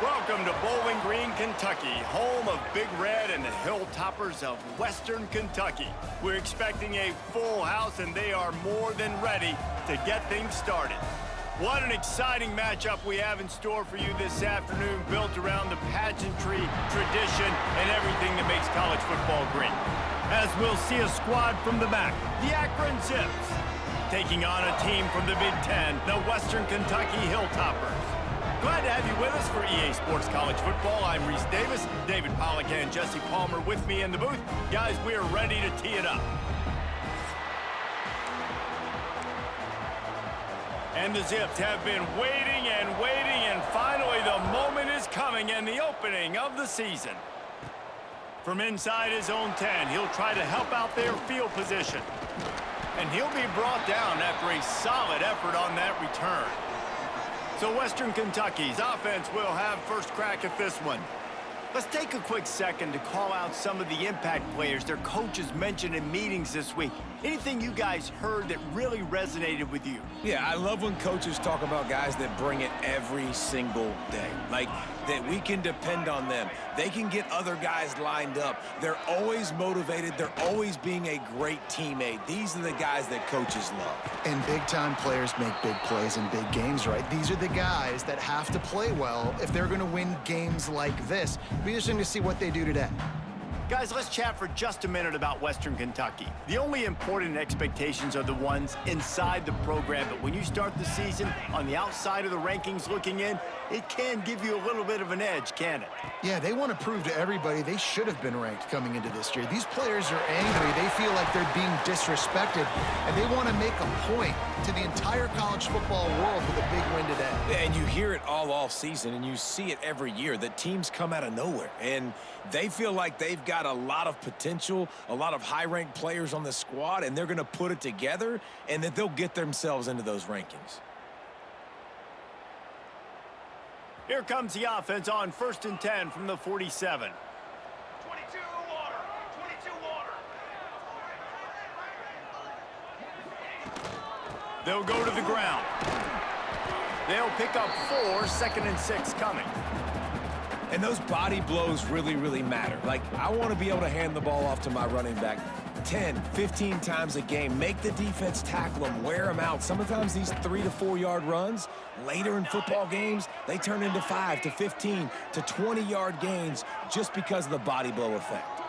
Welcome to Bowling Green, Kentucky, home of Big Red and the Hilltoppers of Western Kentucky. We're expecting a full house, and they are more than ready to get things started. What an exciting matchup we have in store for you this afternoon, built around the pageantry, tradition, and everything that makes college football great. As we'll see a squad from the back, the Akron Zips, taking on a team from the Big Ten, the Western Kentucky Hilltoppers. Glad to have you with us for EA Sports College Football. I'm Reese Davis, David Pollack and Jesse Palmer with me in the booth. Guys, we are ready to tee it up. And the Zips have been waiting, and finally the moment is coming and the opening of the season. From inside his own 10, he'll try to help out their field position. And he'll be brought down after a solid effort on that return. So Western Kentucky's offense will have first crack at this one. Let's take a quick second to call out some of the impact players their coaches mentioned in meetings this week. Anything you guys heard that really resonated with you? Yeah, I love when coaches talk about guys that bring it every single day. Like, that we can depend on them. They can get other guys lined up. They're always motivated. They're always being a great teammate. These are the guys that coaches love. And big-time players make big plays in big games, right? These are the guys that have to play well if they're going to win games like this. It'll be interesting to see what they do today. Guys, let's chat for just a minute about Western Kentucky. The only important expectations are the ones inside the program, but when you start the season on the outside of the rankings looking in, it can give you a little bit of an edge, can it? Yeah, they want to prove to everybody they should have been ranked coming into this year. These players are angry. They feel like they're being disrespected, and they want to make a point to the entire college football world with a big win today. And you hear it all off season, and you see it every year, that teams come out of nowhere, and they feel like they've got a lot of potential, a lot of high-ranked players on the squad, and they're going to put it together, and that they'll get themselves into those rankings. Here comes the offense on 1st and 10 from the 47. 22 water, 22 water. They'll go to the ground. They'll pick up 4, 2nd and 6 coming. And those body blows really, really matter. Like, I want to be able to hand the ball off to my running back 10, 15 times a game. Make the defense tackle them, wear them out. Sometimes these 3 to 4 yard runs, later in football games, they turn into 5 to 15 to 20 yard gains just because of the body blow effect.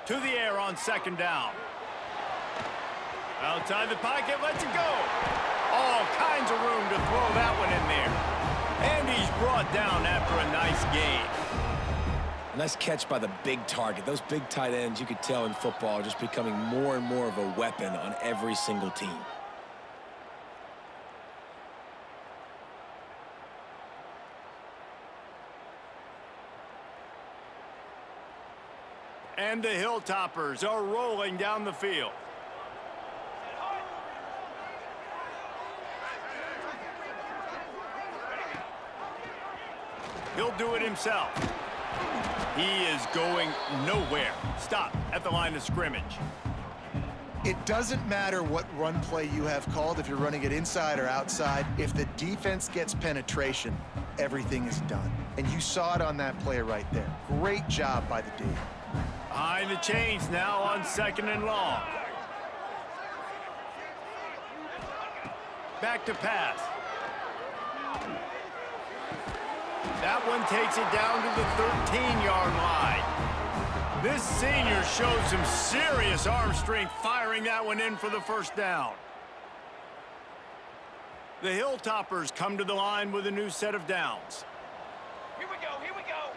To the air on 2nd down. Outside the pocket, lets it go. All kinds of room to throw that one in there. And he's brought down after a nice gain. A nice catch by the big target. Those big tight ends, you could tell in football, are just becoming more and more of a weapon on every single team. And the Hilltoppers are rolling down the field. He'll do it himself. He is going nowhere. Stop at the line of scrimmage. It doesn't matter what run play you have called, if you're running it inside or outside. If the defense gets penetration, everything is done. And you saw it on that play right there. Great job by the D. Behind the chains now on 2nd and long. Back to pass. That one takes it down to the 13-yard line. This senior shows some serious arm strength firing that one in for the 1st down. The Hilltoppers come to the line with a new set of downs. Here we go, here we go.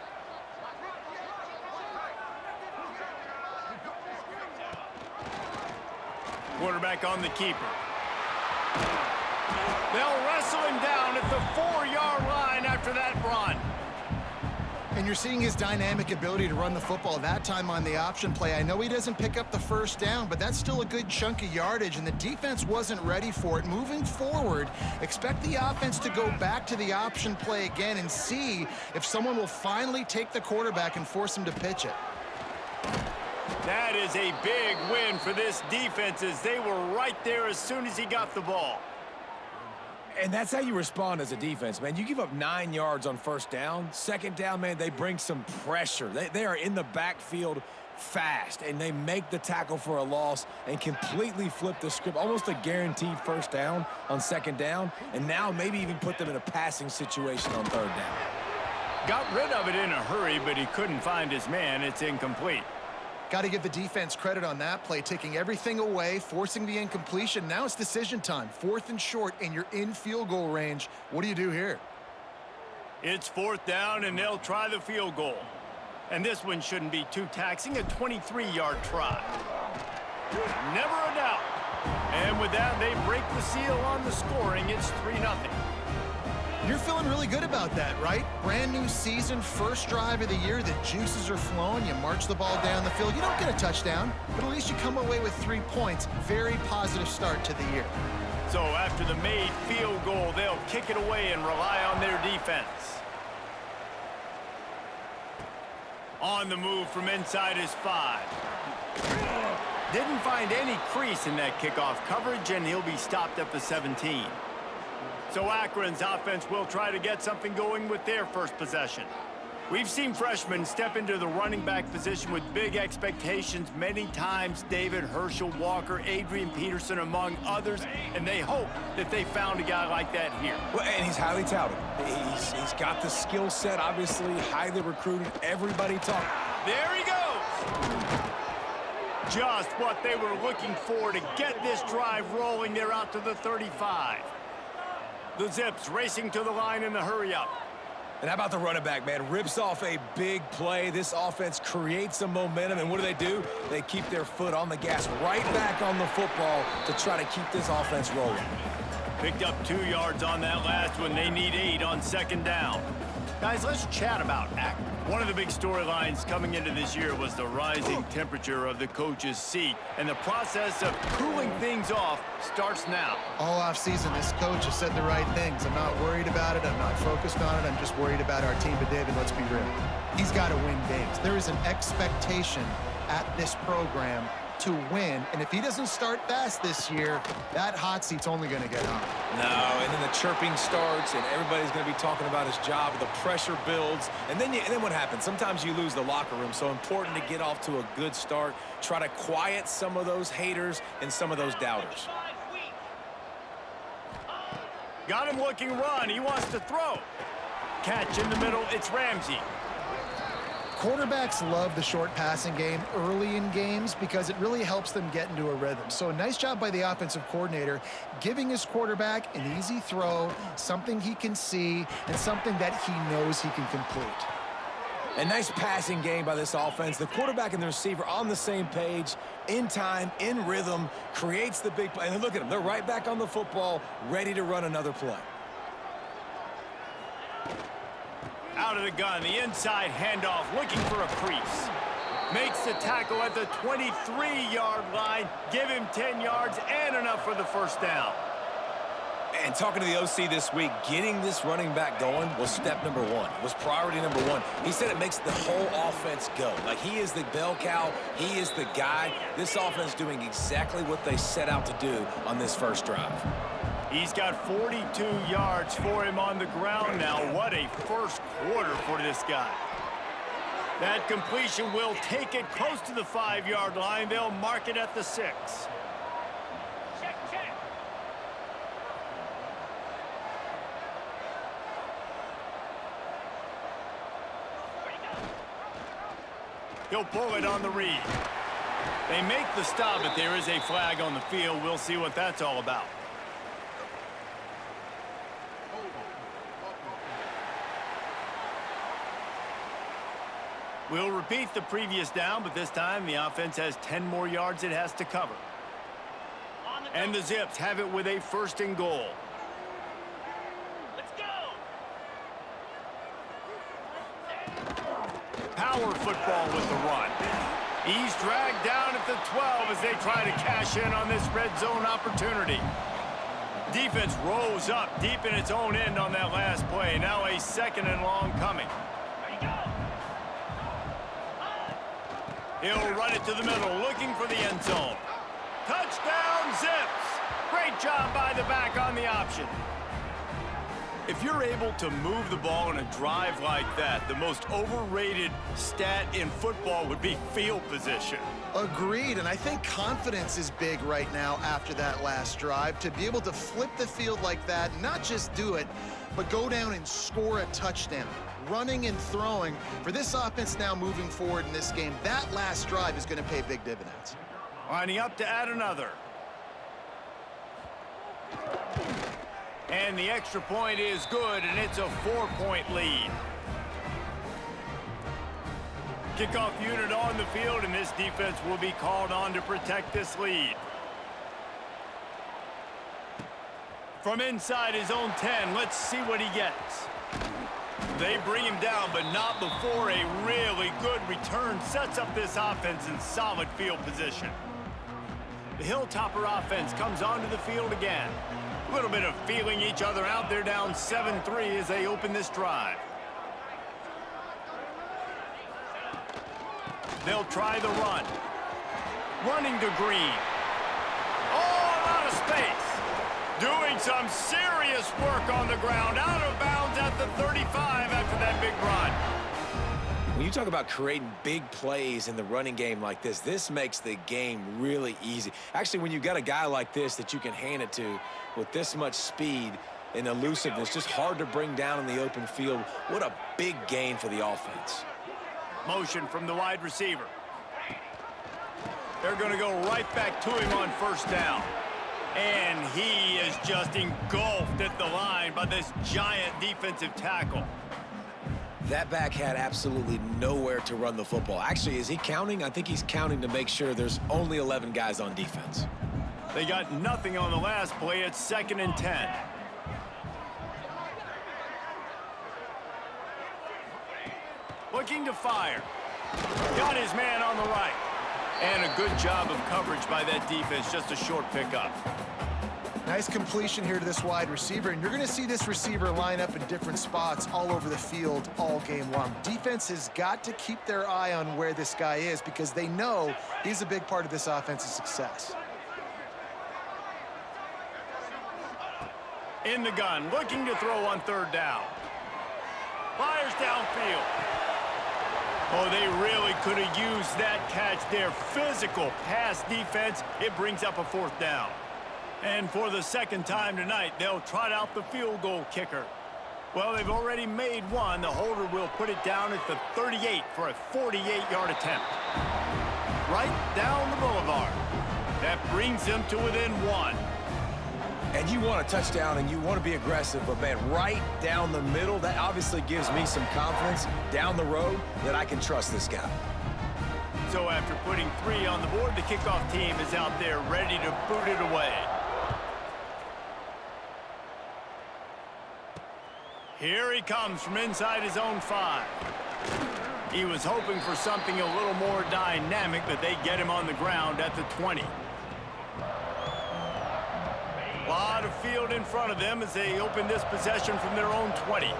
Quarterback on the keeper. They'll wrestle him down at the 4-yard line after that run. And you're seeing his dynamic ability to run the football, that time on the option play. I know he doesn't pick up the 1st down, but that's still a good chunk of yardage, and the defense wasn't ready for it. Moving forward, expect the offense to go back to the option play again and see if someone will finally take the quarterback and force him to pitch it. That is a big win for this defense, as they were right there as soon as he got the ball. And that's how you respond as a defense, man. You give up 9 yards on first down. Second down, man, they bring some pressure. They are in the backfield fast, and they make the tackle for a loss and completely flip the script. Almost a guaranteed first down on second down, and now maybe even put them in a passing situation on third down. Got rid of it in a hurry, but he couldn't find his man. It's incomplete. Got to give the defense credit on that play, taking everything away, forcing the incompletion. Now it's decision time. 4th and short, and you're in field goal range. What do you do here? It's 4th down, and they'll try the field goal. And this one shouldn't be too taxing, a 23-yard try. Never a doubt. And with that, they break the seal on the scoring. It's 3-0. You're feeling really good about that, right? Brand new season, first drive of the year, the juices are flowing, you march the ball down the field. You don't get a touchdown, but at least you come away with 3 points. Very positive start to the year. So after the made field goal, they'll kick it away and rely on their defense. On the move from inside his 5. Didn't find any crease in that kickoff coverage, and he'll be stopped at the 17. So Akron's offense will try to get something going with their first possession. We've seen freshmen step into the running back position with big expectations many times. David Herschel Walker, Adrian Peterson, among others, and they hope that they found a guy like that here. Well, and he's highly touted. He's got the skill set, obviously, highly recruited. Everybody talking. There he goes. Just what they were looking for to get this drive rolling. They're out to the 35. The Zips racing to the line in the hurry-up. And how about the running back, man? Rips off a big play. This offense creates some momentum, and what do? They keep their foot on the gas, right back on the football to try to keep this offense rolling. Picked up 2 yards on that last one. They need 8 on second down. Guys, let's chat about Akron. One of the big storylines coming into this year was the rising temperature of the coach's seat, and the process of cooling things off starts now. All offseason, this coach has said the right things. I'm not worried about it. I'm not focused on it. I'm just worried about our team. But, David, let's be real. He's got to win games. There is an expectation at this program to win, and if he doesn't start fast this year, that hot seat's only going to get hot. No, and then the chirping starts, and everybody's going to be talking about his job. The pressure builds, and then what happens? Sometimes you lose the locker room, so important to get off to a good start. Try to quiet some of those haters and some of those doubters. Got him looking run. He wants to throw. Catch in the middle. It's Ramsey. Quarterbacks love the short passing game early in games because it really helps them get into a rhythm. So a nice job by the offensive coordinator giving his quarterback an easy throw, something he can see, and something that he knows he can complete. A nice passing game by this offense. The quarterback and the receiver on the same page, in time, in rhythm, creates the big play. And look at them. They're right back on the football, ready to run another play. Out of the gun, the inside handoff, looking for a crease. Makes the tackle at the 23-yard line. Give him 10 yards and enough for the first down. And talking to the OC this week, getting this running back going was step number 1. Was priority number 1. He said it makes the whole offense go. Like, he is the bell cow. He is the guy. This offense doing exactly what they set out to do on this first drive. He's got 42 yards for him on the ground now. What a first quarter for this guy. That completion will take it close to the 5-yard line. They'll mark it at the 6. Check. He'll pull it on the read. They make the stop, but there is a flag on the field. We'll see what that's all about. We'll repeat the previous down, but this time the offense has 10 more yards it has to cover. And the Zips have it with a 1st and goal. Let's go. Power football with the run. He's dragged down at the 12 as they try to cash in on this red zone opportunity. Defense rolls up deep in its own end on that last play. Now a 2nd and long coming. He'll run it to the middle, looking for the end zone. Touchdown, Zips! Great job by the back on the option. If you're able to move the ball in a drive like that, the most overrated stat in football would be field position. Agreed, and I think confidence is big right now after that last drive. To be able to flip the field like that, not just do it, but go down and score a touchdown. Running and throwing, for this offense now moving forward in this game, that last drive is going to pay big dividends. Lining up to add another. And the extra point is good, and it's a 4-point lead. Kickoff unit on the field, and this defense will be called on to protect this lead. From inside his own 10, let's see what he gets. They bring him down, but not before a really good return sets up this offense in solid field position. The Hilltopper offense comes onto the field again. A little bit of feeling each other out. They're down 7-3 as they open this drive. They'll try the run. Running to Green. Oh, out of space. Doing some serious work on the ground. Out of bounds at the 35 after that big run. When you talk about creating big plays in the running game like this makes the game really easy. Actually, when you've got a guy like this that you can hand it to with this much speed and elusiveness, just hard to bring down in the open field, what a big gain for the offense. Motion from the wide receiver. They're going to go right back to him on first down. And he is just engulfed at the line by this giant defensive tackle. That back had absolutely nowhere to run the football. Actually, is he counting? I think he's counting to make sure there's only 11 guys on defense. They got nothing on the last play. It's 2nd and 10. Looking to fire. Got his man on the right. And a good job of coverage by that defense. Just a short pickup. Nice completion here to this wide receiver, and you're going to see this receiver line up in different spots all over the field all game long. Defense has got to keep their eye on where this guy is because they know he's a big part of this offense's success. In the gun, looking to throw on 3rd down. Fires downfield. Oh, they really could have used that catch there. Physical pass defense. It brings up a 4th down. And for the 2nd time tonight, they'll trot out the field goal kicker. Well, they've already made one. The holder will put it down at the 38 for a 48-yard attempt. Right down the boulevard. That brings them to within 1. And you want a touchdown and you want to be aggressive, but man, right down the middle, that obviously gives me some confidence down the road that I can trust this guy. So after putting 3 on the board, the kickoff team is out there ready to boot it away. Here he comes from inside his own 5. He was hoping for something a little more dynamic, but they get him on the ground at the 20. A lot of field in front of them as they open this possession from their own 20.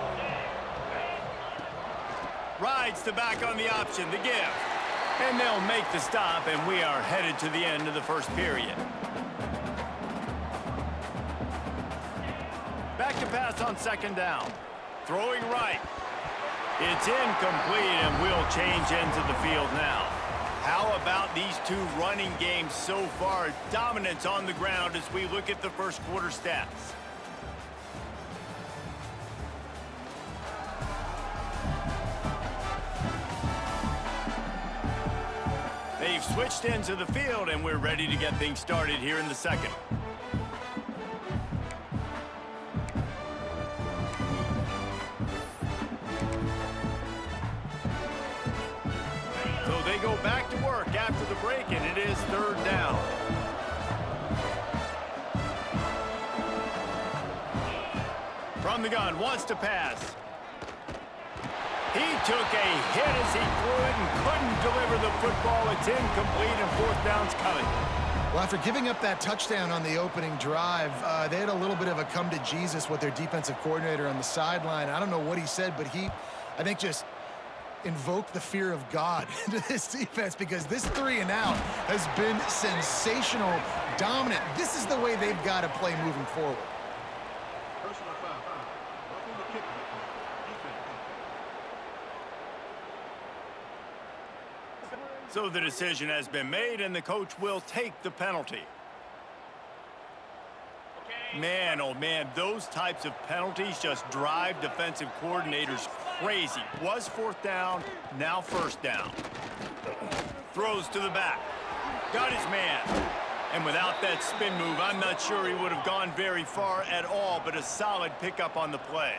Rides the back on the option, the give. And they'll make the stop, and we are headed to the end of the first period. Back to pass on 2nd down. Throwing right. It's incomplete, and we'll change ends of the field now. How about these two running games so far? Dominance on the ground as we look at the first quarter stats. They've switched into the field, and we're ready to get things started here in the 2nd. So they go back to work after the break, and it is 3rd down. From the gun, wants to pass. He took a hit as he threw it and couldn't deliver the football. It's incomplete, and 4th down's coming. Well, after giving up that touchdown on the opening drive, they had a little bit of a come to Jesus with their defensive coordinator on the sideline. I don't know what he said, but he, I think, just invoked the fear of God into this defense because this 3 and out has been sensational, dominant. This is the way they've got to play moving forward. So the decision has been made, and the coach will take the penalty. Man, oh man, those types of penalties just drive defensive coordinators crazy. Was fourth down, now first down. Throws to the back. Got his man. And without that spin move, I'm not sure he would have gone very far at all, but a solid pickup on the play.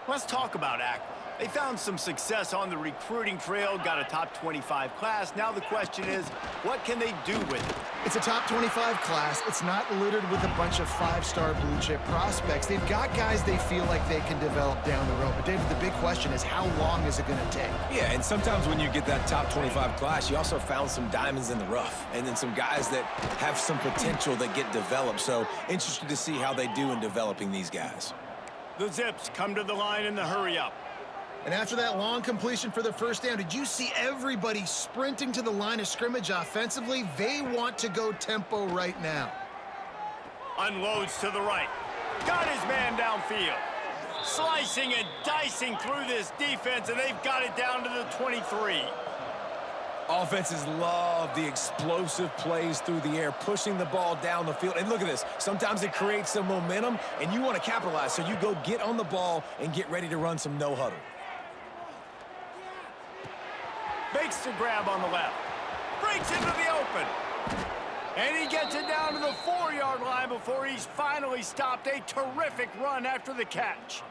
Let's talk about Akron. They found some success on the recruiting trail, got a top 25 class. Now the question is, what can they do with it? It's a top 25 class. It's not littered with a bunch of five-star blue-chip prospects. They've got guys they feel like they can develop down the road. But, David, the big question is, how long is it going to take? Yeah, and sometimes when you get that top 25 class, you also found some diamonds in the rough. And then some guys that have some potential that get developed. So, interested to see how they do in developing these guys. The Zips come to the line in the hurry-up. And after that long completion for the first down, did you see everybody sprinting to the line of scrimmage offensively? They want to go tempo right now. Unloads to the right. Got his man downfield. Slicing and dicing through this defense, and they've got it down to the 23. Offenses love the explosive plays through the air, pushing the ball down the field. And look at this. Sometimes it creates some momentum, and you want to capitalize. So you go get on the ball and get ready to run some no-huddle. Makes the grab on the left. Breaks into the open. And he gets it down to the 4-yard line before he's finally stopped. A terrific run after the catch.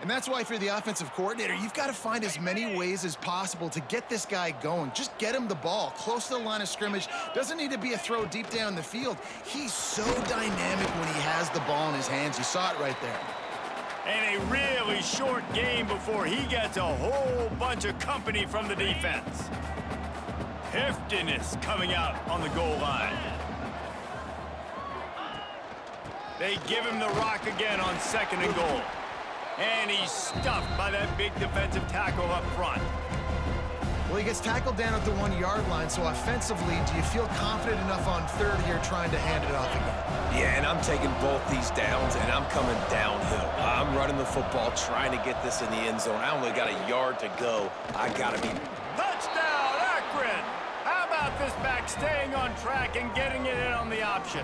And that's why, if you're the offensive coordinator, you've got to find as many ways as possible to get this guy going. Just get him the ball close to the line of scrimmage. Doesn't need to be a throw deep down the field. He's so dynamic when he has the ball in his hands. You saw it right there. And a really short game before he gets a whole bunch of company from the defense. Heftiness coming out on the goal line. They give him the rock again on 2nd and goal. And he's stuffed by that big defensive tackle up front. Well, he gets tackled down at the 1-yard line, so offensively, do you feel confident enough on 3rd here trying to hand it off again? Yeah, and I'm taking both these downs, and I'm coming downhill. I'm running the football, trying to get this in the end zone. I only got a yard to go. I got to be... Touchdown, Akron! How about this back staying on track and getting it in on the option?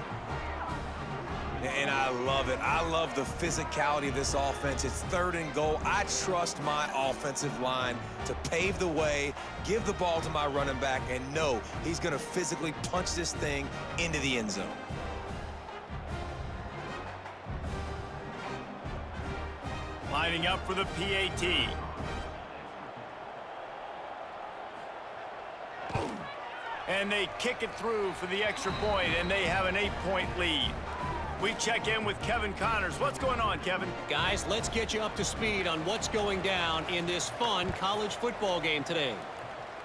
And I love it. I love the physicality of this offense. It's 3rd and goal. I trust my offensive line to pave the way, give the ball to my running back, and know he's going to physically punch this thing into the end zone. Lining up for the PAT. And they kick it through for the extra point, and they have an 8-point lead. We check in with Kevin Connors. What's going on, Kevin? Guys, let's get you up to speed on what's going down in this fun college football game today.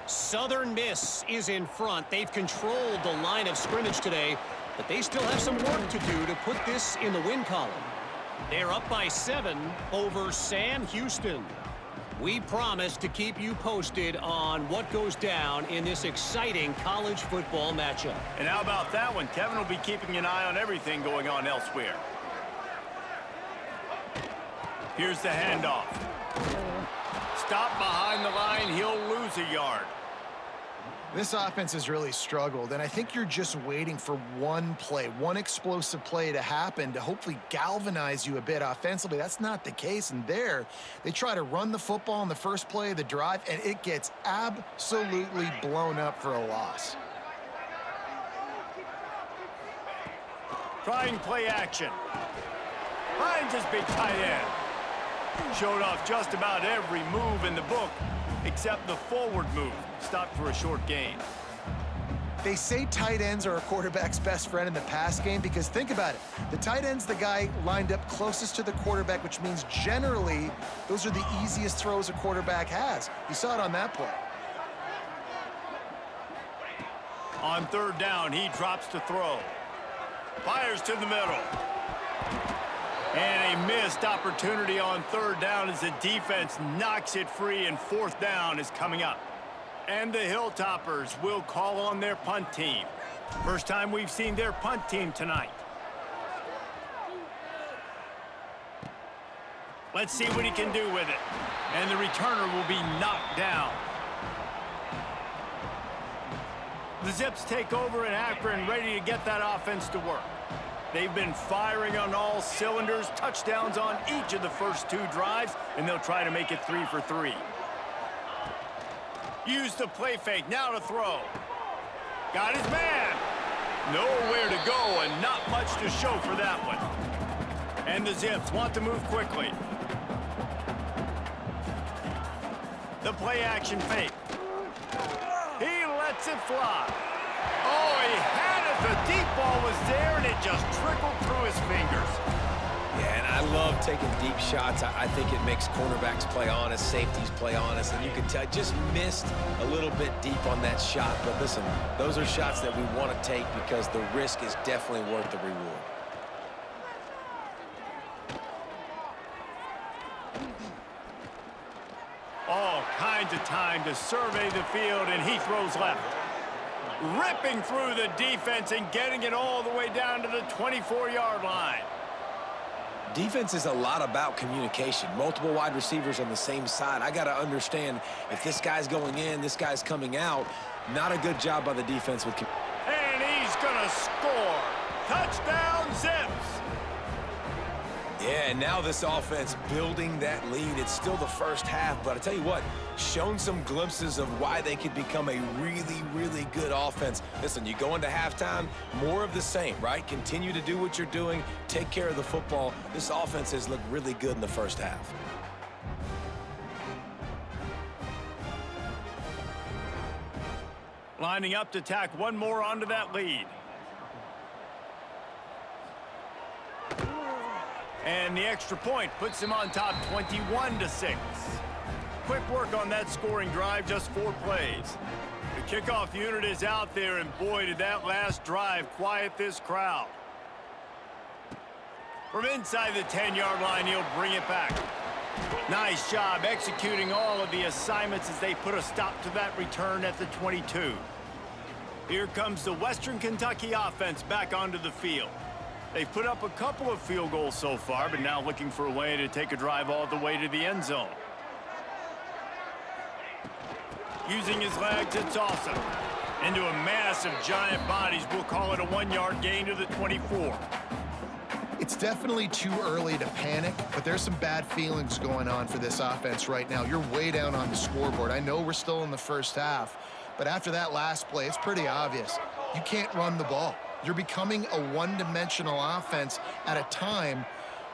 Southern Miss is in front. They've controlled the line of scrimmage today, but they still have some work to do to put this in the win column. They're up by 7 over Sam Houston. We promise to keep you posted on what goes down in this exciting college football matchup. And how about that one? Kevin will be keeping an eye on everything going on elsewhere. Here's the handoff. Stop behind the line. He'll lose a yard. This offense has really struggled, and I think you're just waiting for one play, one explosive play to happen to hopefully galvanize you a bit offensively. That's not the case, and there, they try to run the football in the first play of the drive, and it gets absolutely blown up for a loss. Trying play action. Finds his big tight end. Showed off just about every move in the book, except the forward move. Stopped for a short gain. They say tight ends are a quarterback's best friend in the pass game because think about it. The tight end's the guy lined up closest to the quarterback, which means generally those are the easiest throws a quarterback has. You saw it on that play. On 3rd down, he drops to throw. Fires to the middle. And a missed opportunity on 3rd down as the defense knocks it free, and 4th down is coming up. And the Hilltoppers will call on their punt team. First time we've seen their punt team tonight. Let's see what he can do with it. And the returner will be knocked down. The Zips take over in Akron, ready to get that offense to work. They've been firing on all cylinders, touchdowns on each of the first 2 drives, and they'll try to make it 3 for 3. Use the play fake, now to throw. Got his man. Nowhere to go and not much to show for that one. And the Zips want to move quickly. The play action fake. He lets it fly. Oh, he had it. The deep ball was there, and it just trickled through his fingers. Yeah, and I love taking deep shots. I think it makes cornerbacks play honest, safeties play honest, and you can tell just missed a little bit deep on that shot. But listen, those are shots that we want to take because the risk is definitely worth the reward. All kinds of time to survey the field, and he throws left. Ripping through the defense and getting it all the way down to the 24-yard line. Defense is a lot about communication. Multiple wide receivers on the same side. I got to understand if this guy's going in, this guy's coming out. Not a good job by the defense with and he's going to score. Touchdown, Zips. Yeah, and now this offense building that lead. It's still the first half, but I tell you what, shown some glimpses of why they could become a really, really good offense. Listen, you go into halftime, more of the same, right? Continue to do what you're doing, take care of the football. This offense has looked really good in the first half. Lining up to tack one more onto that lead. And the extra point puts him on top 21-6. Quick work on that scoring drive, just 4 plays. The kickoff unit is out there, and boy, did that last drive quiet this crowd. From inside the 10-yard line, he'll bring it back. Nice job executing all of the assignments as they put a stop to that return at the 22. Here comes the Western Kentucky offense back onto the field. They've put up a couple of field goals so far, but now looking for a way to take a drive all the way to the end zone. Using his legs, it's awesome. Into a mass of giant bodies, we'll call it a 1-yard gain to the 24. It's definitely too early to panic, but there's some bad feelings going on for this offense right now. You're way down on the scoreboard. I know we're still in the first half, but after that last play, it's pretty obvious. You can't run the ball. You're becoming a one-dimensional offense at a time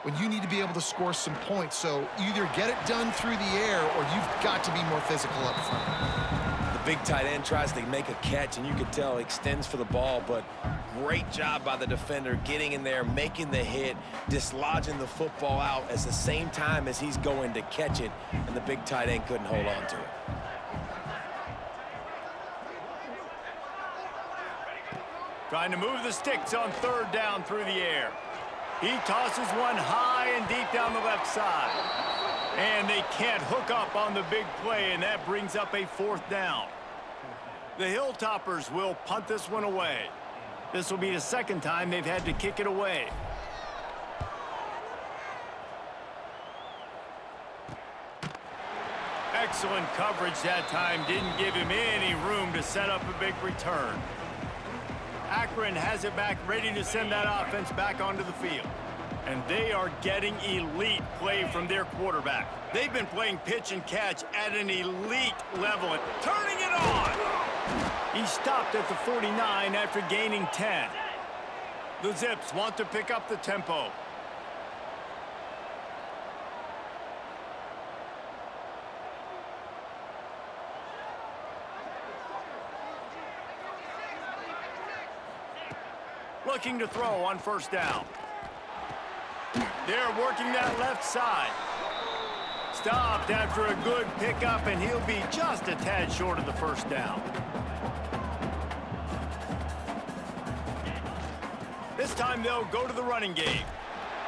when you need to be able to score some points. So either get it done through the air or you've got to be more physical up front. The big tight end tries to make a catch, and you can tell he extends for the ball, but great job by the defender getting in there, making the hit, dislodging the football out at the same time as he's going to catch it, and the big tight end couldn't hold on to it. Trying to move the sticks on 3rd down through the air. He tosses one high and deep down the left side. And they can't hook up on the big play, and that brings up a 4th down. The Hilltoppers will punt this one away. This will be the 2nd time they've had to kick it away. Excellent coverage that time. Didn't give him any room to set up a big return. Akron has it back, ready to send that offense back onto the field. And they are getting elite play from their quarterback. They've been playing pitch and catch at an elite level and turning it on. He stopped at the 49 after gaining 10. The Zips want to pick up the tempo. Looking to throw on 1st down. They're working that left side. Stopped after a good pickup, and he'll be just a tad short of the 1st down. This time they'll go to the running game.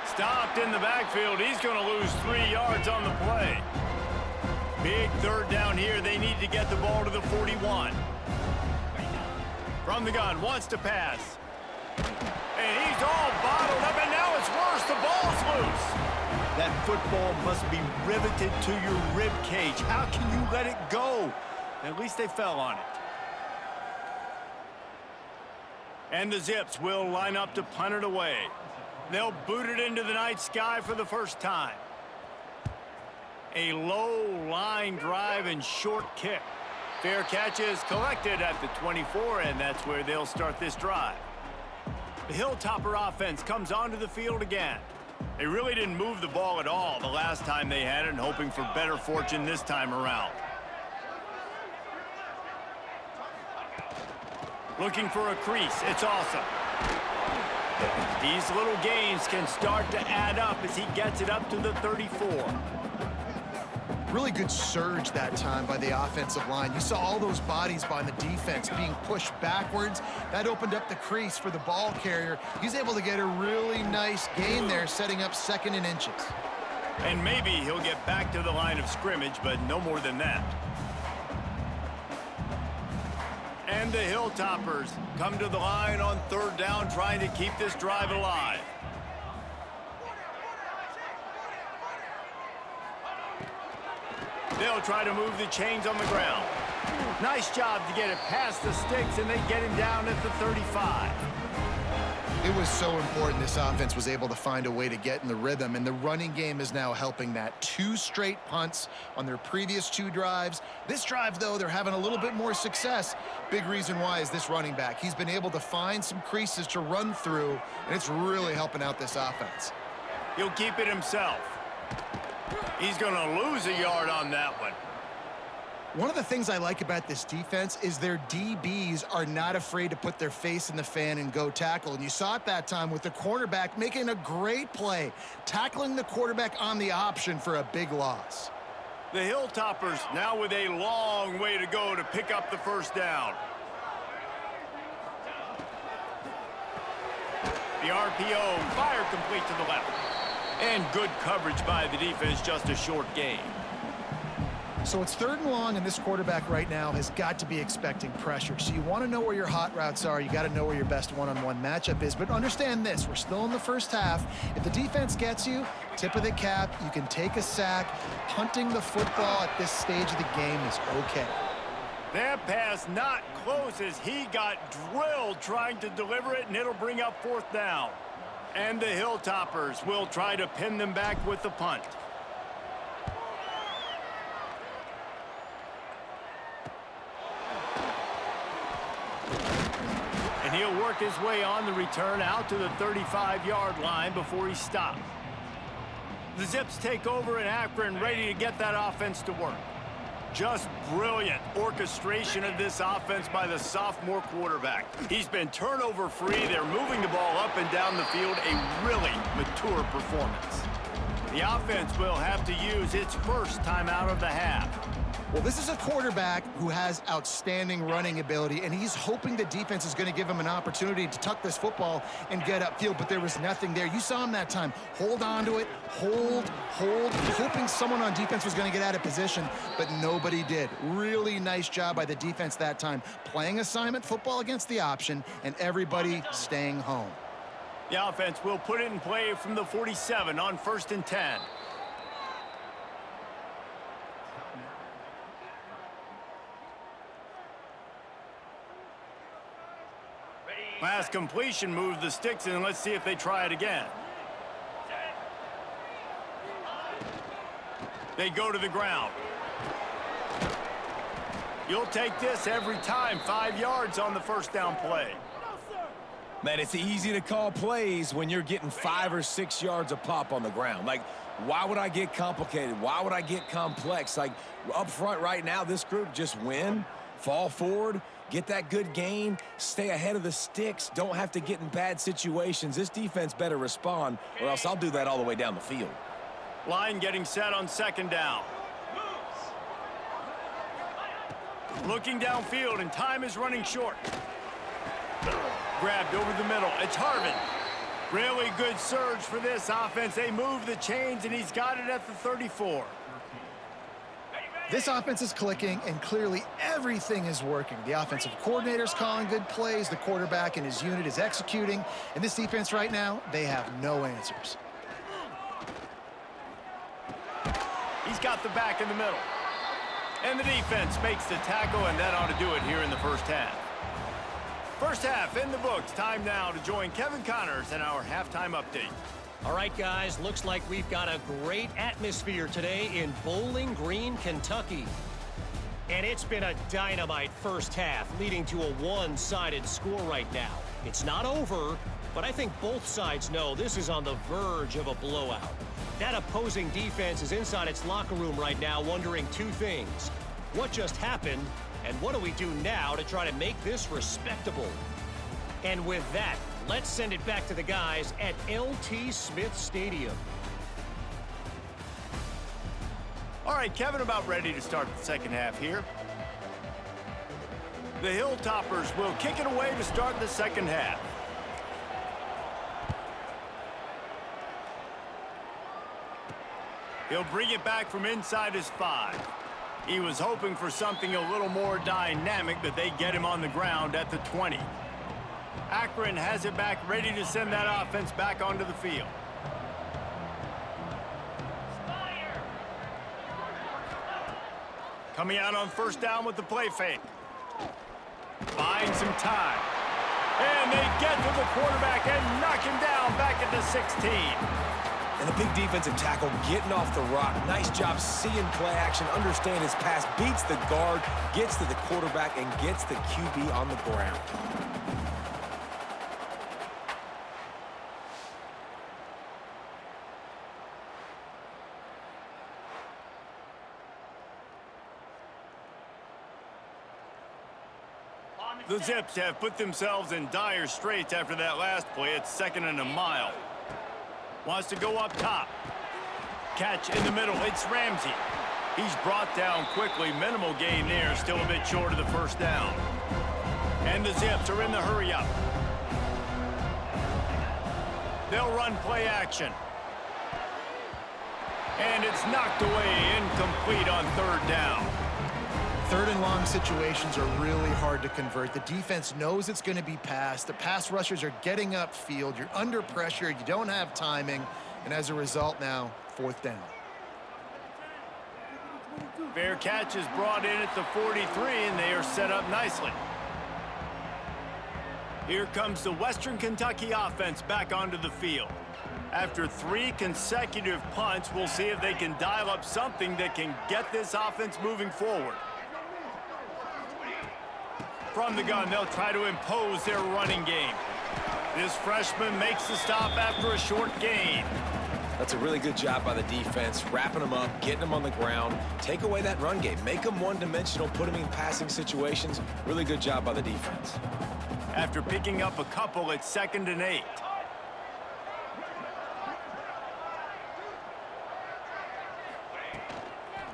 Stopped in the backfield. He's going to lose 3 yards on the play. Big 3rd down here. They need to get the ball to the 41. From the gun, wants to pass. And he's all bottled up, and now it's worse. The ball's loose. That football must be riveted to your rib cage. How can you let it go? At least they fell on it. And the Zips will line up to punt it away. They'll boot it into the night sky for the first time. A low line drive and short kick. Fair catch is collected at the 24, and that's where they'll start this drive. The Hilltopper offense comes onto the field again. They really didn't move the ball at all the last time they had it, and hoping for better fortune this time around. Looking for a crease. It's awesome. These little gains can start to add up as he gets it up to the 34. Really good surge that time by the offensive line. You saw all those bodies by the defense being pushed backwards. That opened up the crease for the ball carrier. He's able to get a really nice gain there, setting up 2nd and inches. And maybe he'll get back to the line of scrimmage, but no more than that. And the Hilltoppers come to the line on 3rd down, trying to keep this drive alive. They'll try to move the chains on the ground. Nice job to get it past the sticks, and they get him down at the 35. It was so important this offense was able to find a way to get in the rhythm, and the running game is now helping that. 2 straight punts on their previous 2 drives. This drive, though, they're having a little bit more success. Big reason why is this running back. He's been able to find some creases to run through, and it's really helping out this offense. He'll keep it himself. He's going to lose a yard on that one. One of the things I like about this defense is their DBs are not afraid to put their face in the fan and go tackle. And you saw it that time with the cornerback making a great play, tackling the quarterback on the option for a big loss. The Hilltoppers now with a long way to go to pick up the 1st down. The RPO, fire complete to the left. And good coverage by the defense, just a short gain. So it's 3rd and long, and this quarterback right now has got to be expecting pressure. So you want to know where your hot routes are. You got to know where your best one-on-one matchup is. But understand this, we're still in the 1st half. If the defense gets you, tip of the cap, you can take a sack. Punting the football at this stage of the game is okay. That pass not close as he got drilled trying to deliver it, and it'll bring up 4th down. And the Hilltoppers will try to pin them back with the punt. And he'll work his way on the return out to the 35-yard line before he stops. The Zips take over in Akron, ready to get that offense to work. Just brilliant orchestration of this offense by the sophomore quarterback. He's been turnover-free. They're moving the ball up and down the field. A really mature performance. The offense will have to use its first timeout of the half. Well, this is a quarterback who has outstanding running ability, and he's hoping the defense is going to give him an opportunity to tuck this football and get upfield, but there was nothing there. You saw him that time. Hold on to it, hold, hoping someone on defense was going to get out of position, but nobody did. Really nice job by the defense that time, playing assignment football against the option, and everybody staying home. The offense will put it in play from the 47 on 1st and 10. Last completion moved the sticks in. Let's see if they try it again. They go to the ground. You'll take this every time. 5 yards on the 1st down play. Man, it's easy to call plays when you're getting 5 or 6 yards a pop on the ground. Like, why would I get complicated? Why would I get complex? Like, up front right now, this group just win, fall forward, get that good gain, stay ahead of the sticks, don't have to get in bad situations. This defense better respond, or else I'll do that all the way down the field. Line getting set on 2nd down. Looking downfield, and time is running short. Grabbed over the middle. It's Harvin. Really good surge for this offense. They move the chains, and he's got it at the 34. This offense is clicking, and clearly everything is working. The offensive coordinator's calling good plays. The quarterback and his unit is executing. And this defense right now, they have no answers. He's got the back in the middle. And the defense makes the tackle, and that ought to do it here in the 1st half. First half in the books. Time now to join Kevin Connors in our halftime update. All right, guys, looks like we've got a great atmosphere today in Bowling Green, Kentucky. And it's been a dynamite first half, leading to a one-sided score right now. It's not over, but I think both sides know this is on the verge of a blowout. That opposing defense is inside its locker room right now wondering two things. What just happened, and what do we do now to try to make this respectable? And with that, let's send it back to the guys at LT Smith Stadium. All right, Kevin, about ready to start the second half here. The Hilltoppers will kick it away to start the second half. He'll bring it back from inside his 5. He was hoping for something a little more dynamic, but they get him on the ground at the 20. Akron has it back, ready to send that offense back onto the field. Coming out on first down with the play fake. Buying some time. And they get to the quarterback and knock him down back at the 16. And the big defensive tackle getting off the rock. Nice job seeing play action, understand his pass, beats the guard, gets to the quarterback, and gets the QB on the ground. The Zips have put themselves in dire straits after that last play. It's 2nd and a mile. Wants to go up top. Catch in the middle. It's Ramsey. He's brought down quickly. Minimal gain there. Still a bit short of the first down. And the Zips are in the hurry up. They'll run play action. And it's knocked away, incomplete on 3rd down. 3rd and long situations are really hard to convert. The defense knows it's going to be passed. The pass rushers are getting upfield. You're under pressure. You don't have timing. And as a result now, 4th down. Fair catch is brought in at the 43, and they are set up nicely. Here comes the Western Kentucky offense back onto the field. After 3 consecutive punts, we'll see if they can dial up something that can get this offense moving forward. From the gun, they'll try to impose their running game. This freshman makes the stop after a short gain. That's a really good job by the defense, wrapping them up, getting them on the ground. Take away that run game. Make them one-dimensional, put them in passing situations. Really good job by the defense. After picking up a couple, it's 2nd and 8.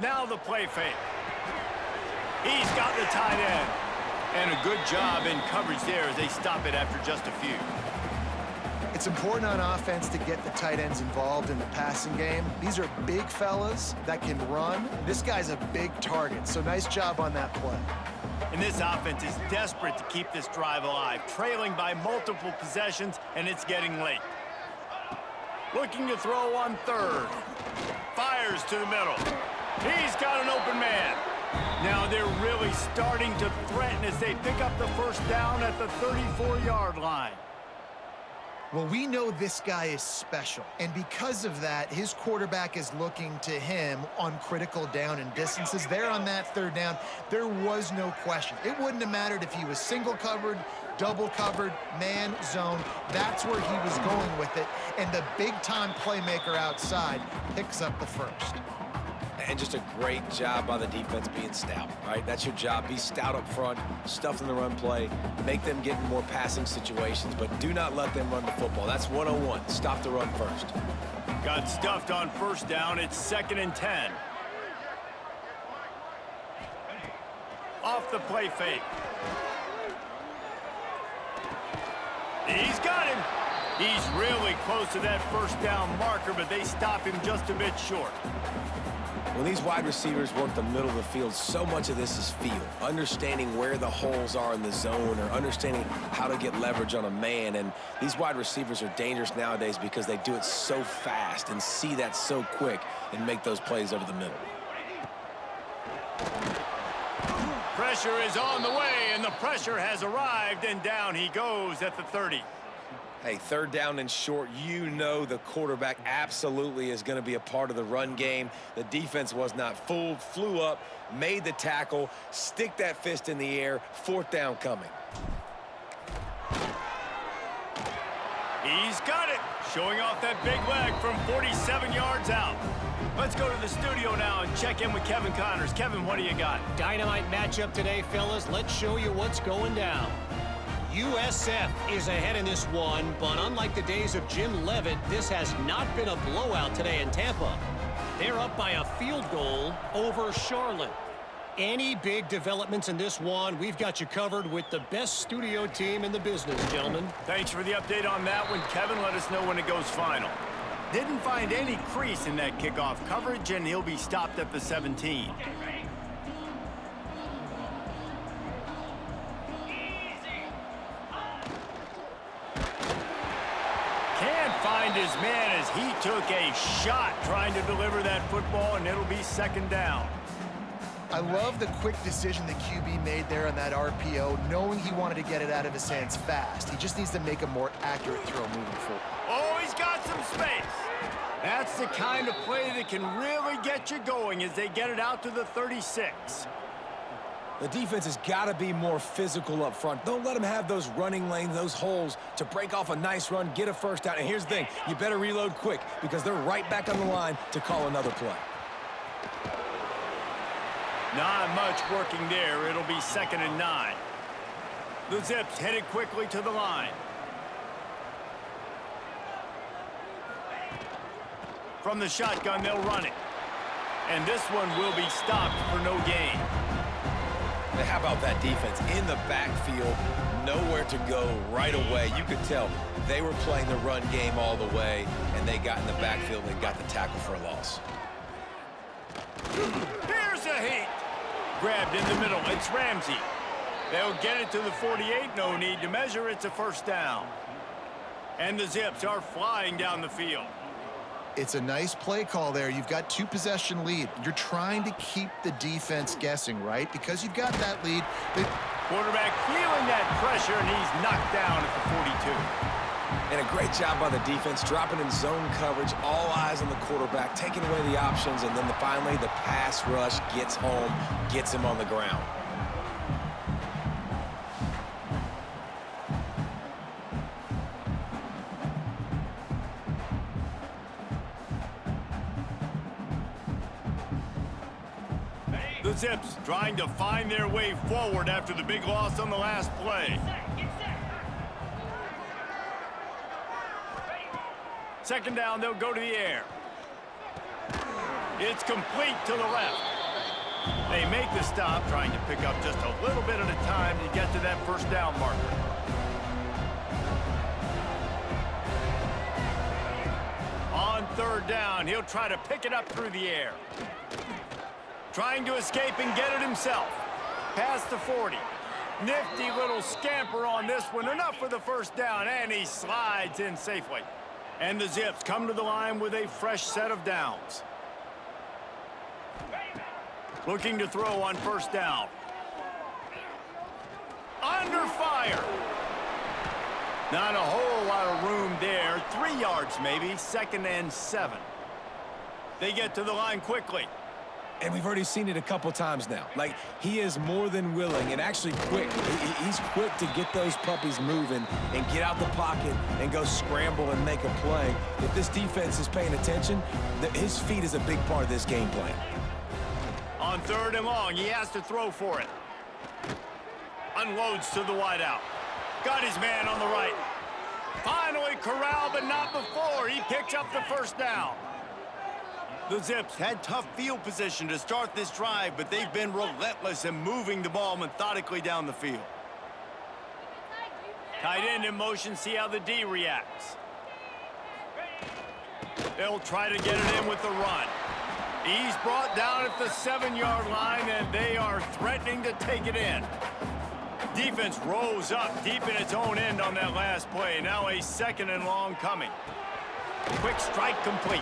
Now the play fake. He's got the tight end. And a good job in coverage there as they stop it after just a few. It's important on offense to get the tight ends involved in the passing game. These are big fellas that can run. This guy's a big target, so nice job on that play. And this offense is desperate to keep this drive alive, trailing by multiple possessions, and it's getting late. Looking to throw on 3rd. Fires to the middle. He's got an open man. Now they're really starting to threaten as they pick up the first down at the 34-yard line. Well, we know this guy is special, and because of that, his quarterback is looking to him on critical down and distances. There on that 3rd down, there was no question. It wouldn't have mattered if he was single covered, double covered, man, zone. That's where he was going with it, and the big-time playmaker outside picks up the first. And just a great job by the defense being stout, right? That's your job. Be stout up front, stuff in the run play, make them get in more passing situations, but do not let them run the football. That's 101. Stop the run first. Got stuffed on first down. It's 2nd and 10. Off the play fake. He's got him. He's really close to that first down marker, but they stop him just a bit short. When these wide receivers work the middle of the field, so much of this is feel. Understanding where the holes are in the zone or understanding how to get leverage on a man. And these wide receivers are dangerous nowadays because they do it so fast and see that so quick and make those plays over the middle. Pressure is on the way, and the pressure has arrived, and down he goes at the 30. Hey, third down and short, you know the quarterback absolutely is going to be a part of the run game. The defense was not fooled, flew up, made the tackle, stick that fist in the air, fourth down coming. He's got it, showing off that big leg from 47 yards out. Let's go to the studio now and check in with Kevin Connors. Kevin, what do you got? Dynamite matchup today, fellas. Let's show you what's going down. USF is ahead in this one, but unlike the days of Jim Leavitt, this has not been a blowout today in Tampa. They're up by a field goal over Charlotte. Any big developments in this one, we've got you covered with the best studio team in the business, gentlemen. Thanks for the update on that one, Kevin. Let us know when it goes final. Didn't find any crease in that kickoff coverage, and he'll be stopped at the 17. Can't find his man as he took a shot trying to deliver that football, and it'll be second down. I love the quick decision the QB made there on that RPO, knowing he wanted to get it out of his hands fast. He just needs to make a more accurate throw moving forward. Oh, he's got some space. That's the kind of play that can really get you going as they get it out to the 36. The defense has got to be more physical up front. Don't let them have those running lanes, those holes to break off a nice run, get a first down. And here's the thing, you better reload quick because they're right back on the line to call another play. Not much working there. It'll be 2nd and 9. The Zips headed quickly to the line. From the shotgun, they'll run it. And this one will be stopped for no gain. How about that defense in the backfield, nowhere to go right away. You could tell they were playing the run game all the way, and they got in the backfield and got the tackle for a loss. Here's a heat. Grabbed in the middle. It's Ramsey. They'll get it to the 48. No need to measure. It's a first down. And the Zips are flying down the field. It's a nice play call there. You've got 2-possession lead. You're trying to keep the defense guessing, right? Because you've got that lead. Quarterback feeling that pressure, and he's knocked down at the 42. And a great job by the defense, dropping in zone coverage, all eyes on the quarterback, taking away the options, and then finally the pass rush gets home, gets him on the ground. The Zips trying to find their way forward after the big loss on the last play. Second down, they'll go to the air. It's complete to the left. They make the stop, trying to pick up just a little bit at a time to get to that first down marker. On third down, he'll try to pick it up through the air. Trying to escape and get it himself. Past the 40. Nifty little scamper on this one. Enough for the first down, and he slides in safely. And the Zips come to the line with a fresh set of downs. Looking to throw on first down. Under fire. Not a whole lot of room there. 3 yards maybe. 2nd and 7. They get to the line quickly. And we've already seen it a couple times now. Like, he is more than willing and actually quick. He's quick to get those puppies moving and get out the pocket and go scramble and make a play. If this defense is paying attention, his feet is a big part of this game plan. On third and long, he has to throw for it. Unloads to the wideout. Got his man on the right. Finally corralled, but not before. He picks up the first down. The Zips had tough field position to start this drive, but they've been relentless in moving the ball methodically down the field. Tight end in motion, see how the D reacts. They'll try to get it in with the run. He's brought down at the 7-yard line, and they are threatening to take it in. Defense rose up deep in its own end on that last play. Now a 2nd and long coming. Quick strike complete.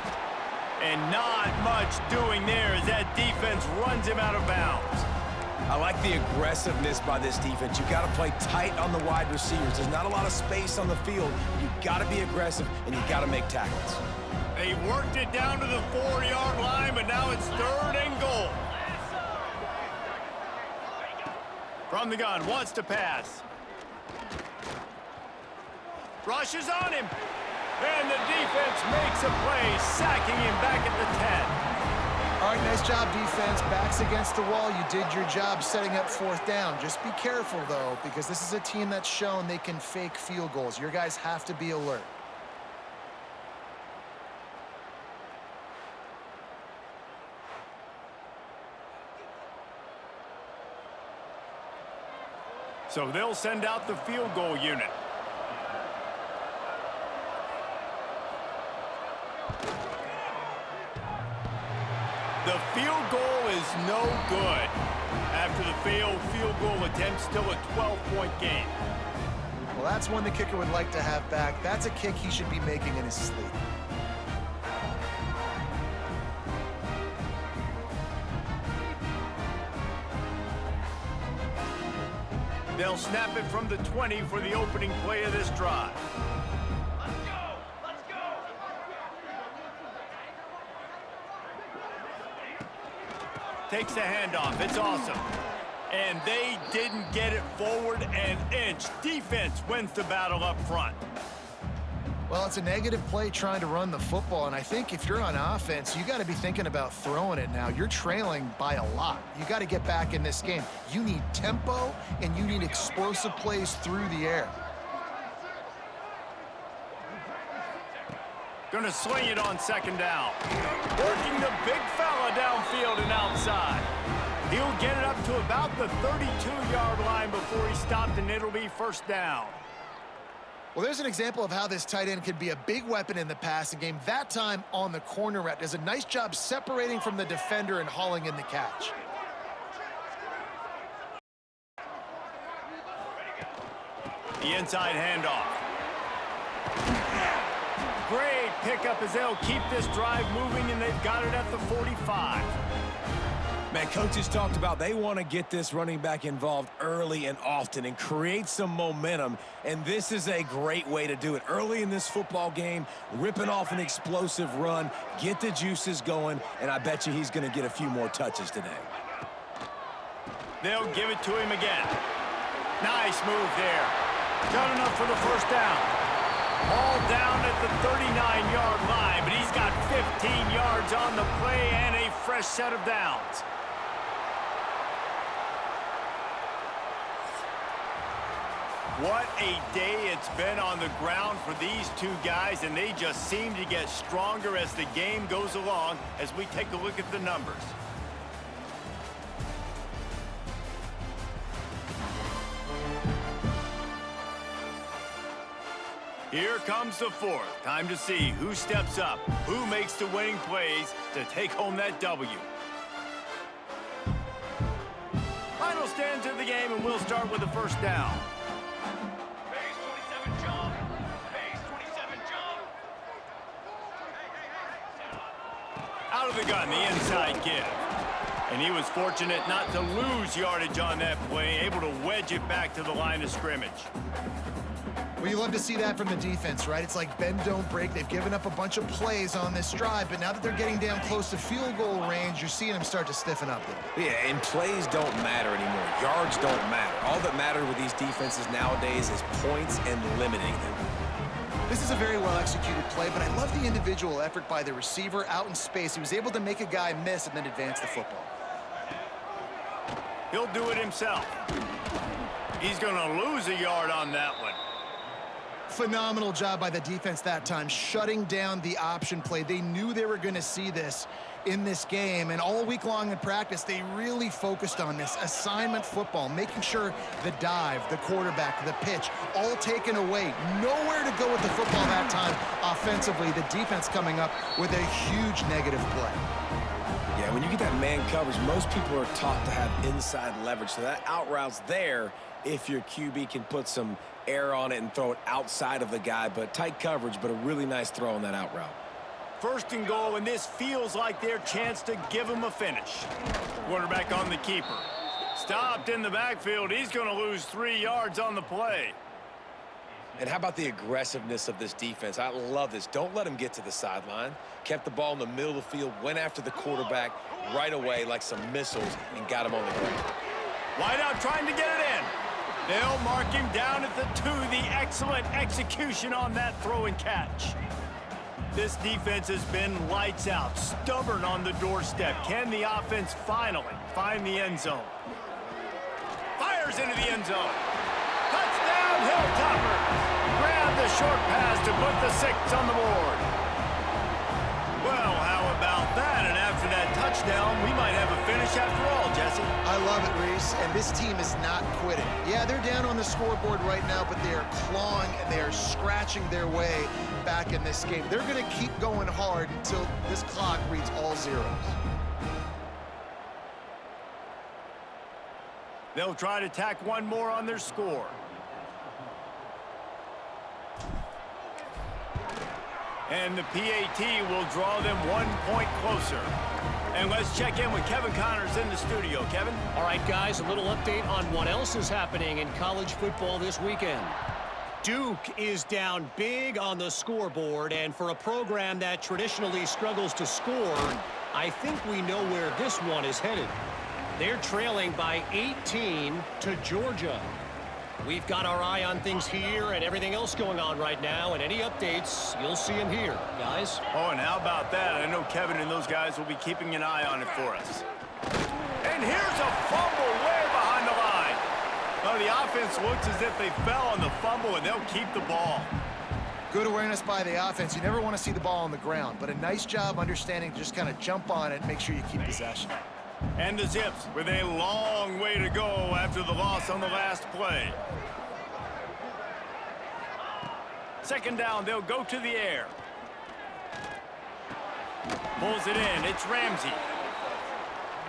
And not much doing there as that defense runs him out of bounds. I like the aggressiveness by this defense. You got to play tight on the wide receivers. There's not a lot of space on the field. You got to be aggressive, and you got to make tackles. They worked it down to the 4-yard line, but now it's 3rd and goal. From the gun, wants to pass. Rushes on him. And the defense makes a play, sacking him back at the 10. All right, nice job, defense. Backs against the wall. You did your job setting up 4th down. Just be careful, though, because this is a team that's shown they can fake field goals. Your guys have to be alert. So they'll send out the field goal unit. The field goal is no good. After the failed field goal attempt, still a 12-point game. Well, that's one the kicker would like to have back. That's a kick he should be making in his sleep. They'll snap it from the 20 for the opening play of this drive. Let's go! Let's go! Takes the handoff. It's awesome. And they didn't get it forward an inch. Defense wins the battle up front. Well, it's a negative play trying to run the football, and I think if you're on offense, you got to be thinking about throwing it now. You're trailing by a lot. You got to get back in this game. You need tempo, and you need explosive plays through the air. Gonna sling it on 2nd down. Working the big fella downfield and outside. He'll get it up to about the 32-yard line before he stopped, and it'll be 1st down. Well, there's an example of how this tight end could be a big weapon in the passing game. That time on the corner route, does a nice job separating from the defender and hauling in the catch. The inside handoff. Great pickup as they'll keep this drive moving, and they've got it at the 45. Man, coaches talked about they want to get this running back involved early and often and create some momentum, and this is a great way to do it. Early in this football game, ripping off an explosive run, get the juices going, and I bet you he's going to get a few more touches today. They'll give it to him again. Nice move there. Done enough for the 1st down. All down at the 39-yard line, but he's got 15 yards on the play and a fresh set of downs. What a day it's been on the ground for these two guys, and they just seem to get stronger as the game goes along as we take a look at the numbers. Here comes the 4th. Time to see who steps up, who makes the winning plays to take home that W. Final stands of the game, and we'll start with the 1st down. Phase 27 jump. Phase 27 jump. Out of the gun, the inside give. And he was fortunate not to lose yardage on that play, able to wedge it back to the line of scrimmage. Well, you love to see that from the defense, right? It's like bend, don't break. They've given up a bunch of plays on this drive, but now that they're getting down close to field goal range, you're seeing them start to stiffen up there. Yeah, and plays don't matter anymore. Yards don't matter. All that matters with these defenses nowadays is points and limiting them. This is a very well-executed play, but I love the individual effort by the receiver out in space. He was able to make a guy miss and then advance the football. He'll do it himself. He's going to lose a yard on that one. Phenomenal job by the defense that time, shutting down the option play. They knew they were going to see this in this game, and all week long in practice, they really focused on this assignment football, making sure the dive, the quarterback, the pitch, all taken away. Nowhere to go with the football that time offensively. The defense coming up with a huge negative play. Yeah, when you get that man coverage, most people are taught to have inside leverage, so that out route's there if your QB can put some air on it and throw it outside of the guy, but tight coverage, but a really nice throw on that out route. 1st and goal, and this feels like their chance to give them a finish. Quarterback on the keeper. Stopped in the backfield. He's going to lose 3 yards on the play. And how about the aggressiveness of this defense? I love this. Don't let him get to the sideline. Kept the ball in the middle of the field, went after the quarterback right away like some missiles, and got him on the ground. Wideout trying to get it in. They'll mark him down at the 2. The excellent execution on that throw and catch. This defense has been lights out, stubborn on the doorstep. Can the offense finally find the end zone? Fires into the end zone. Touchdown, Hilltoppers. Grab the short pass to put the 6 on the board. Well, how about that? And after that touchdown, we might have a finish after all, Jesse. I love it, Reese, and this team is not quitting. Yeah, they're down on the scoreboard right now, but they are clawing and they are scratching their way back in this game. They're going to keep going hard until this clock reads all zeros. They'll try to tack one more on their score. And the PAT will draw them 1 point closer. And let's check in with Kevin Connors in the studio. Kevin? All right, guys, a little update on what else is happening in college football this weekend. Duke is down big on the scoreboard, and for a program that traditionally struggles to score, I think we know where this one is headed. They're trailing by 18 to Georgia. We've got our eye on things here and everything else going on right now, and any updates, you'll see them here, guys. Oh, and how about that? I know Kevin and those guys will be keeping an eye on it for us. And here's a fumble way behind the line. Well, the offense looks as if they fell on the fumble, and they'll keep the ball. Good awareness by the offense. You never want to see the ball on the ground, but a nice job understanding to just kind of jump on it and make sure you keep possession. And the Zips with a long way to go after the loss on the last play. Second down, they'll go to the air. Pulls it in, it's Ramsey.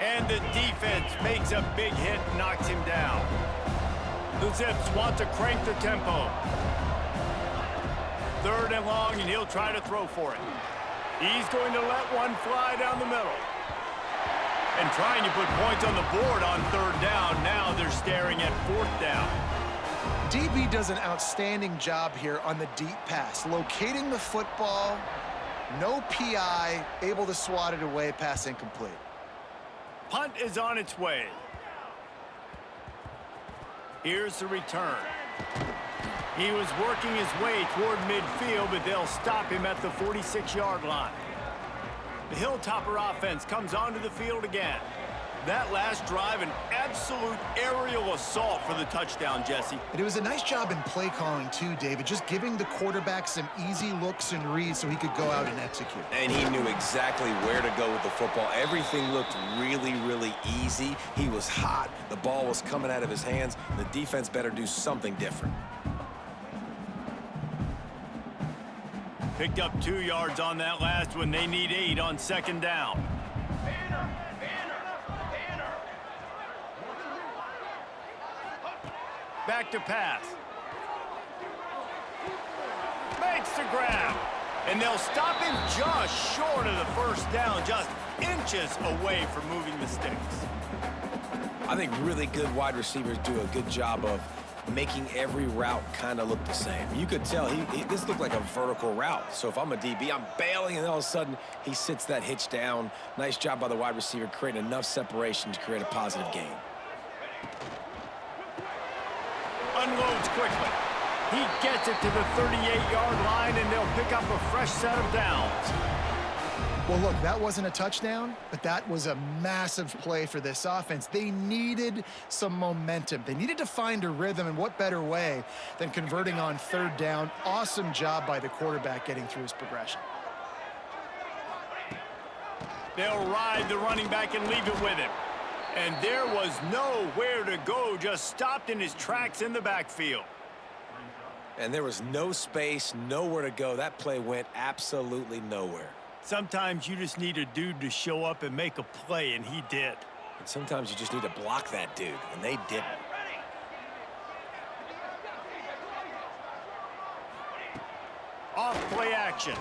And the defense makes a big hit, knocks him down. The Zips want to crank the tempo. 3rd and long, and he'll try to throw for it. He's going to let one fly down the middle. And trying to put points on the board on 3rd down. Now they're staring at 4th down. DB does an outstanding job here on the deep pass, locating the football, no PI, able to swat it away, pass incomplete. Punt is on its way. Here's the return. He was working his way toward midfield, but they'll stop him at the 46-yard line. The Hilltopper offense comes onto the field again. That last drive, an absolute aerial assault for the touchdown, Jesse. And it was a nice job in play calling, too, David, just giving the quarterback some easy looks and reads so he could go out and execute. And he knew exactly where to go with the football. Everything looked really, really easy. He was hot. The ball was coming out of his hands. The defense better do something different. Picked up 2 yards on that last one. They need 8 on 2nd down. Back to pass. Makes the grab. And they'll stop him just short of the 1st down, just inches away from moving the sticks. I think really good wide receivers do a good job of making every route kind of look the same. You could tell this looked like a vertical route. So if I'm a DB, I'm bailing, and all of a sudden he sits that hitch down. Nice job by the wide receiver, creating enough separation to create a positive gain. Unloads quickly. He gets it to the 38-yard line, and they'll pick up a fresh set of downs. Well, look, that wasn't a touchdown, but that was a massive play for this offense. They needed some momentum. They needed to find a rhythm, and what better way than converting on 3rd down. Awesome job by the quarterback getting through his progression. They'll ride the running back and leave it with him. And there was nowhere to go, just stopped in his tracks in the backfield. And there was no space, nowhere to go. That play went absolutely nowhere. Sometimes you just need a dude to show up and make a play, and he did. And sometimes you just need to block that dude, and they didn't. Off play action.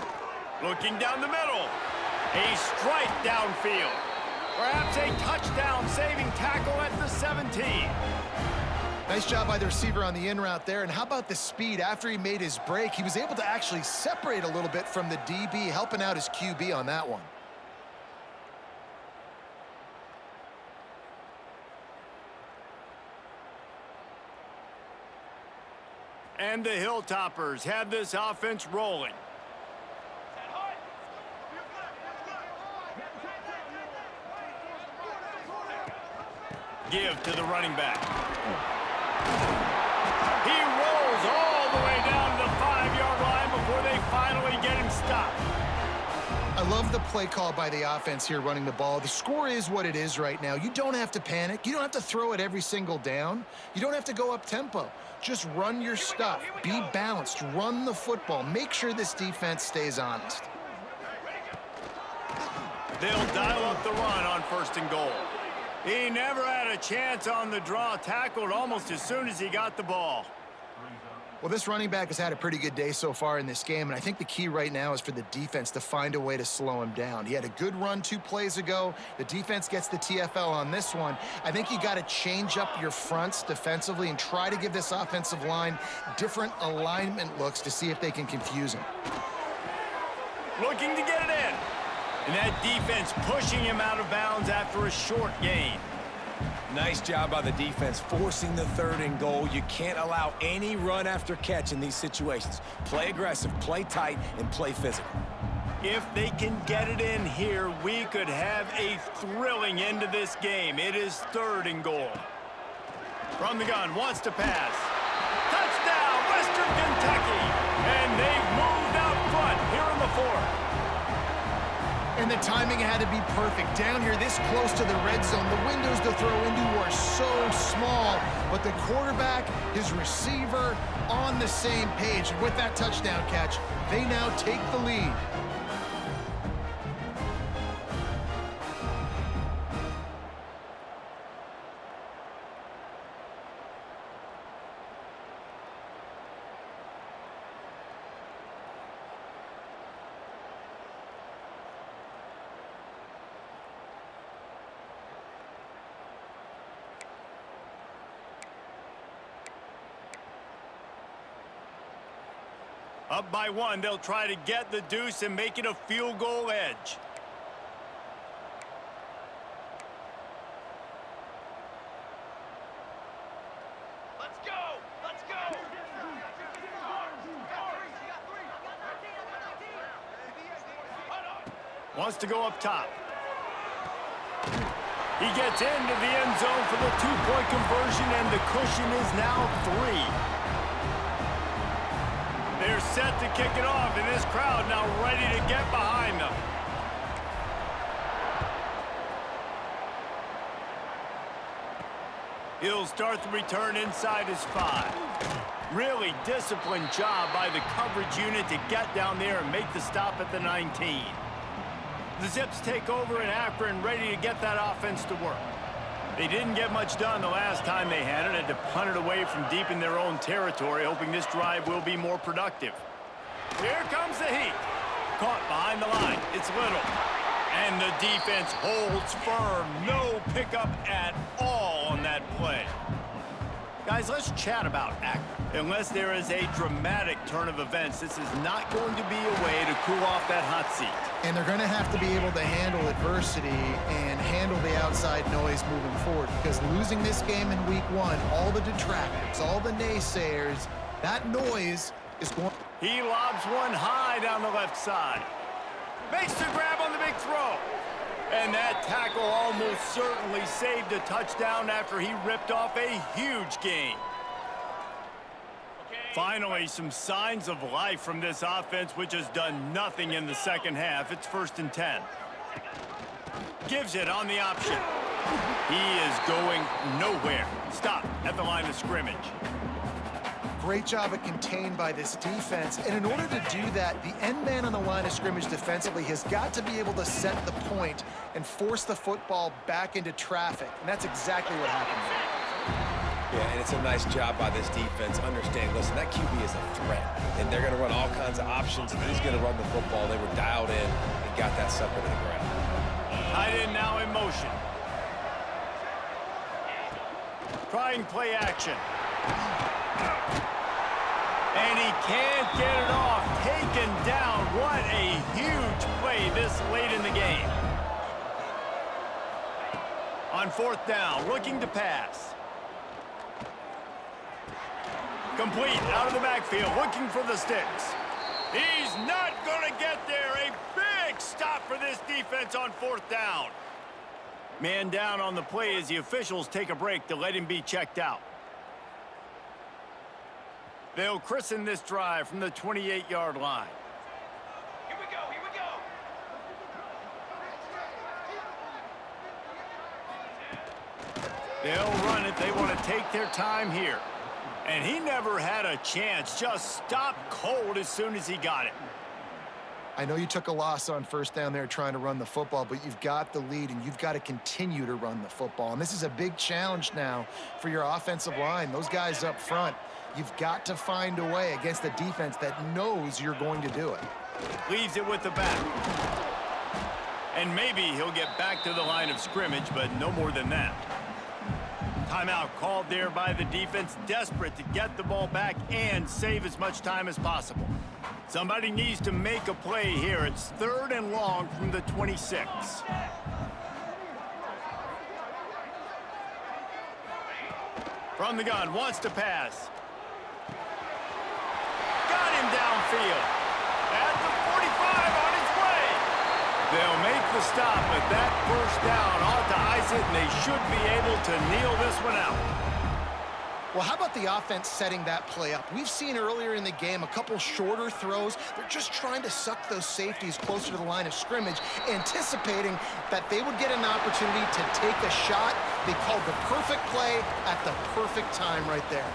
Looking down the middle. A strike downfield. Perhaps a touchdown-saving tackle at the 17. Nice job by the receiver on the in route there. And how about the speed? After he made his break, he was able to actually separate a little bit from the DB, helping out his QB on that one. And the Hilltoppers have this offense rolling. Give to the running back. He rolls all the way down to the 5-yard line before they finally get him stopped. I love the play call by the offense here running the ball. The score is what it is right now. You don't have to panic. You don't have to throw it every single down. You don't have to go up tempo. Just run your stuff. Be balanced. Run the football. Make sure this defense stays honest. They'll dial up the run on 1st and goal. He never had a chance on the draw, tackled almost as soon as he got the ball. Well, this running back has had a pretty good day so far in this game, and I think the key right now is for the defense to find a way to slow him down. He had a good run 2 plays ago. The defense gets the TFL on this one. I think you got to change up your fronts defensively and try to give this offensive line different alignment looks to see if they can confuse him. Looking to get it in. And that defense pushing him out of bounds after a short gain. Nice job by the defense forcing the 3rd and goal. You can't allow any run after catch in these situations. Play aggressive, play tight, and play physical. If they can get it in here, we could have a thrilling end to this game. It is 3rd and goal. From the gun, wants to pass. Touchdown, Western Kentucky! And they've moved out front here in the 4th. And the timing had to be perfect. Down here this close to the red zone, the windows to throw into are so small, but the quarterback, his receiver, on the same page. And with that touchdown catch, they now take the lead. Up by 1, they'll try to get the deuce and make it a field goal edge. Let's go! Let's go! Wants to go up top. He gets into the end zone for the 2-point conversion, and the cushion is now 3. They're set to kick it off, and this crowd now ready to get behind them. He'll start the return inside his 5. Really disciplined job by the coverage unit to get down there and make the stop at the 19. The Zips take over in Akron, ready to get that offense to work. They didn't get much done the last time they had it, had to punt it away from deep in their own territory, hoping this drive will be more productive. Here comes the heat. Caught behind the line. It's Little. And the defense holds firm. No pickup at all on that play. Guys, let's chat about Akron. Unless there is a dramatic turn of events, this is not going to be a way to cool off that hot seat. And they're going to have to be able to handle adversity and handle the outside noise moving forward, because losing this game in week 1, all the detractors, all the naysayers, that noise is going. He lobs one high down the left side. Makes the grab on the big throw. And that tackle almost certainly saved a touchdown after he ripped off a huge gain. Finally, some signs of life from this offense, which has done nothing in the second half. It's 1st and 10. Gives it on the option. He is going nowhere. Stop at the line of scrimmage. Great job at contained by this defense. And in order to do that, the end man on the line of scrimmage defensively has got to be able to set the point and force the football back into traffic. And that's exactly what happened there. Yeah, and it's a nice job by this defense. Understand, listen, that QB is a threat. And they're going to run all kinds of options, and he's going to run the football. They were dialed in and got that sucker to the ground. Tight end now in motion. Trying play action. And he can't get it off. Taken down. What a huge play this late in the game. On fourth down, looking to pass. Complete out of the backfield, looking for the sticks. He's not going to get there. A big stop for this defense on fourth down. Man down on the play as the officials take a break to let him be checked out. They'll christen this drive from the 28-yard line. Here we go, here we go. They'll run it. They want to take their time here. And he never had a chance. Just stopped cold as soon as he got it. I know you took a loss on first down there trying to run the football, but you've got the lead, and you've got to continue to run the football. And this is a big challenge now for your offensive line. Those guys up front, you've got to find a way against a defense that knows you're going to do it. Leaves it with the back. And maybe he'll get back to the line of scrimmage, but no more than that. Timeout called there by the defense, desperate to get the ball back and save as much time as possible. Somebody needs to make a play here. It's 3rd and long from the 26. From the gun, wants to pass. Got him downfield. At the 45 on his way. They'll make the stop, but that first down ought to ice it, and they should be able to kneel this one out. Well, how about the offense setting that play up? We've seen earlier in the game a couple shorter throws. They're just trying to suck those safeties closer to the line of scrimmage, anticipating that they would get an opportunity to take a shot. They called the perfect play at the perfect time right there.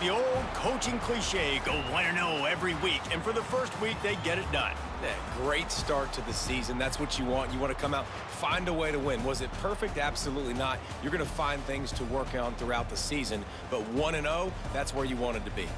The old coaching cliche, go 1-0 every week, and for the first week, they get it done. Yeah, great start to the season. That's what you want. You want to come out, find a way to win. Was it perfect? Absolutely not. You're going to find things to work on throughout the season, but 1-0, that's where you wanted to be.